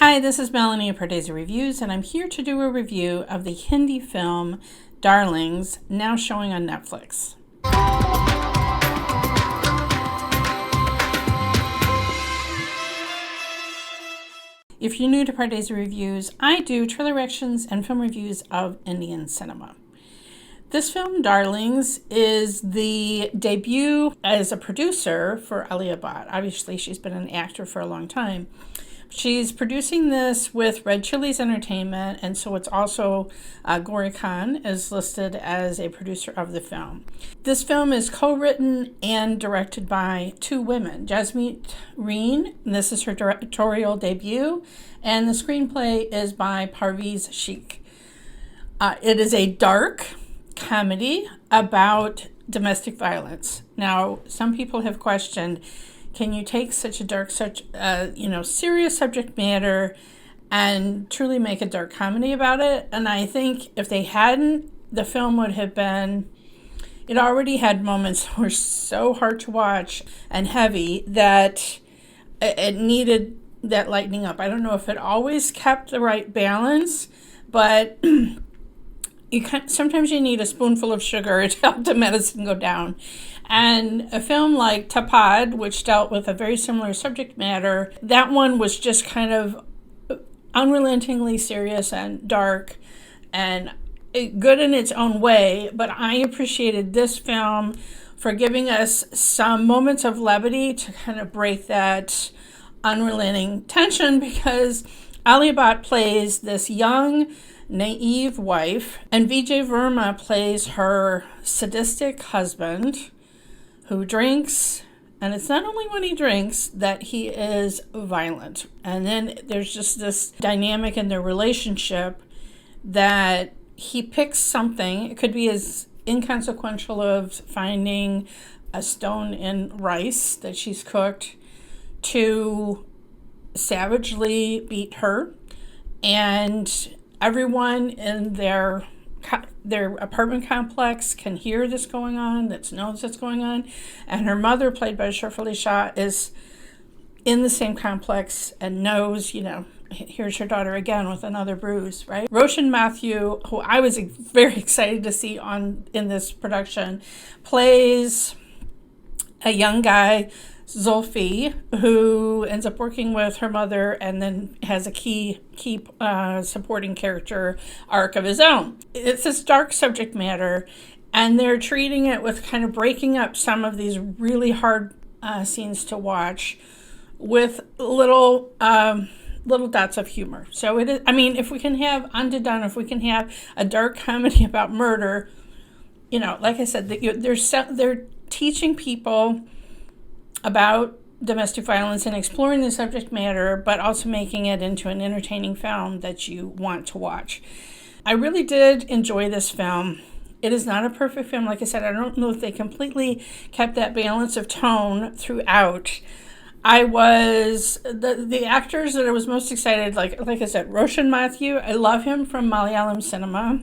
Hi, this is Melanie of Pardesi Reviews, and I'm here to do a review of the Hindi film Darlings, now showing on Netflix. If you're new to Pardesi Reviews, I do trailer reactions and film reviews of Indian cinema. This film, Darlings, is the debut as a producer for Alia Bhatt. Obviously, she's been an actor for a long time. She's producing this with Red Chillies Entertainment, and so it's also Gauri Khan is listed as a producer of the film. This film is co-written and directed by two women, Jasmeet Reen, and this is her directorial debut, and the screenplay is by Parveez Sheikh. It is a dark comedy about domestic violence. Now, some people have questioned, can you take such a dark, serious subject matter and truly make a dark comedy about it? And I think if they hadn't, the film would have been, it already had moments that were so hard to watch and heavy that it needed that lightening up. I don't know if it always kept the right balance, but sometimes you need a spoonful of sugar to help the medicine go down. And a film like Tapad, which dealt with a very similar subject matter, that one was just kind of unrelentingly serious and dark and good in its own way. But I appreciated this film for giving us some moments of levity to kind of break that unrelenting tension, because Alia Bhatt plays this young, naive wife, and Vijay Varma plays her sadistic husband who drinks, and it's not only when he drinks that he is violent. And then there's just this dynamic in their relationship that he picks something, it could be as inconsequential of finding a stone in rice that she's cooked, to savagely beat her. And everyone in their apartment complex can hear this going on, knows that's going on. And her mother, played by Shefali Shah, is in the same complex and knows, here's her daughter again with another bruise, right? Roshan Mathew, who I was very excited to see in this production, plays a young guy, Zulfi, who ends up working with her mother and then has a key supporting character arc of his own. It's this dark subject matter, and they're treating it with kind of breaking up some of these really hard scenes to watch with little dots of humor. So it is, if we can have Undone, if we can have a dark comedy about murder, like I said, they're teaching people about domestic violence and exploring the subject matter, but also making it into an entertaining film that you want to watch. I really did enjoy this film. It is not a perfect film. Like I said, I don't know if they completely kept that balance of tone throughout. The actors that I was most excited, like I said, Roshan Mathew, I love him from Malayalam cinema.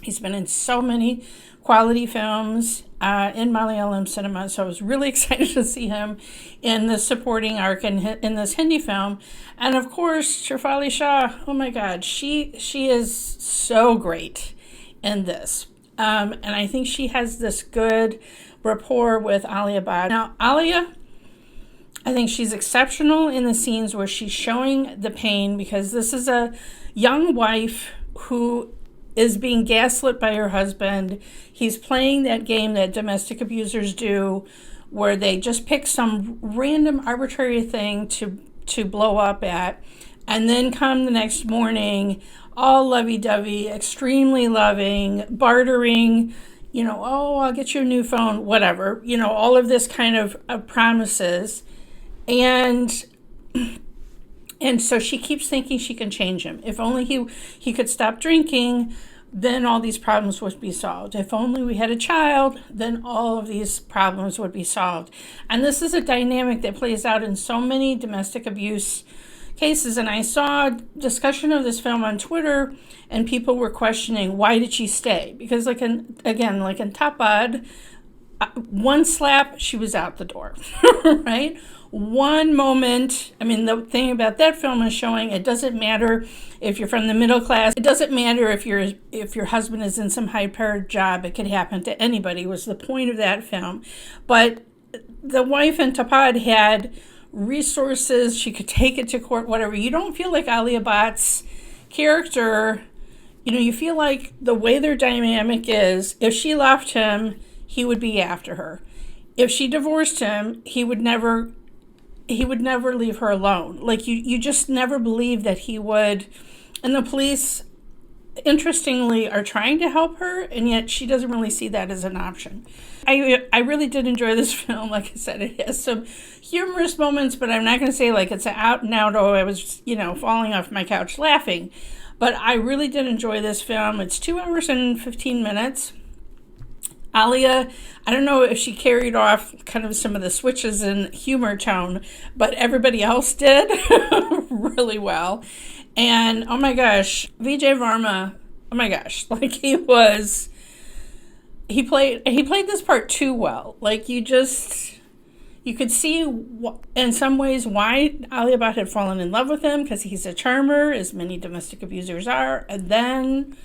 He's been in so many quality films in Malayalam cinema, so I was really excited to see him in the supporting arc in this Hindi film. And of course, Shefali Shah, oh my God, she is so great in this. And I think she has this good rapport with Alia Bhatt. Now, Alia, I think she's exceptional in the scenes where she's showing the pain, because this is a young wife who is being gaslit by her husband. He's playing that game that domestic abusers do, where they just pick some random arbitrary thing to blow up at, and then come the next morning all lovey-dovey, extremely loving, bartering, I'll get you a new phone, whatever, all of this kind of promises. And so she keeps thinking she can change him. If only he could stop drinking, then all these problems would be solved. If only we had a child, then all of these problems would be solved. And this is a dynamic that plays out in so many domestic abuse cases. And I saw discussion of this film on Twitter, and people were questioning, why did she stay? Because like in Tapad, one slap, she was out the door, right? one moment. I mean, the thing about that film is showing it doesn't matter if you're from the middle class. It doesn't matter if your husband is in some high-powered job. It could happen to anybody, was the point of that film. But the wife in Tapad had resources. She could take it to court, whatever. You don't feel like Alia Bhatt's character, you feel like the way their dynamic is, if she left him, he would be after her. If she divorced him, he would never leave her alone. Like, you just never believe that he would. And the police, interestingly, are trying to help her, and yet she doesn't really see that as an option. I really did enjoy this film. Like I said, it has some humorous moments, but I'm not going to say like it's out and out, oh, I was, falling off my couch laughing. But I really did enjoy this film. It's 2 hours and 15 minutes. Alia, I don't know if she carried off kind of some of the switches in humor tone, but everybody else did really well. And oh my gosh, Vijay Varma, oh my gosh, like he played this part too well. Like you could see in some ways why Alia Bhatt had fallen in love with him, because he's a charmer, as many domestic abusers are. And then,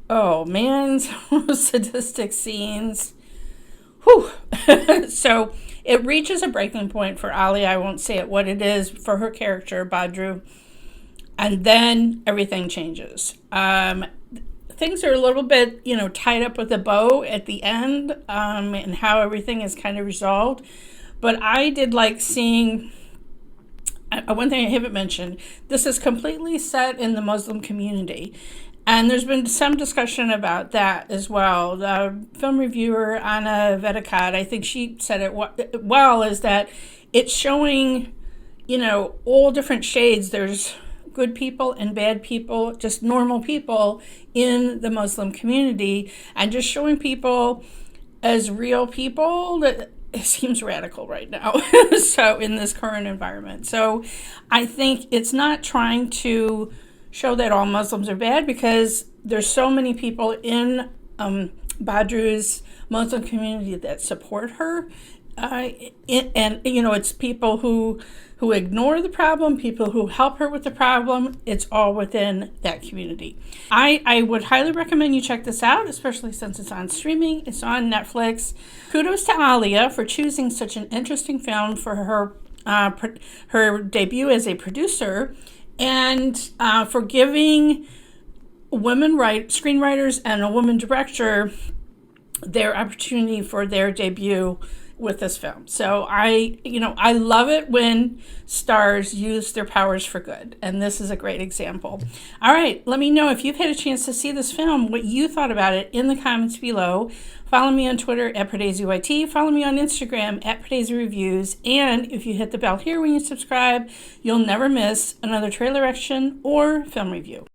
oh man, some sadistic scenes. Whew. So it reaches a breaking point for Alia. I won't say it what it is for her character, Badru. And then everything changes. Things are a little bit, tied up with a bow at the end, and how everything is kind of resolved. But I did like seeing, one thing I haven't mentioned, this is completely set in the Muslim community. And there's been some discussion about that as well. The film reviewer, Anna Vedikat, I think she said it well, is that it's showing, all different shades. There's good people and bad people, just normal people in the Muslim community, and just showing people as real people. That it seems radical right now. So in this current environment. So I think it's not trying to show that all Muslims are bad, because there's so many people in Badru's Muslim community that support her. It's people who ignore the problem, people who help her with the problem. It's all within that community. I would highly recommend you check this out, especially since it's on streaming. It's on Netflix. Kudos to Alia for choosing such an interesting film for her debut as a producer, and for giving women screenwriters and a woman director their opportunity for their debut with this film. So I love it when stars use their powers for good, and this is a great example. All right, let me know if you've had a chance to see this film, what you thought about it in the comments below. Follow me on Twitter at PardeziYT. Follow me on Instagram at Pardesi Reviews. And if you hit the bell here when you subscribe, you'll never miss another trailer reaction or film review.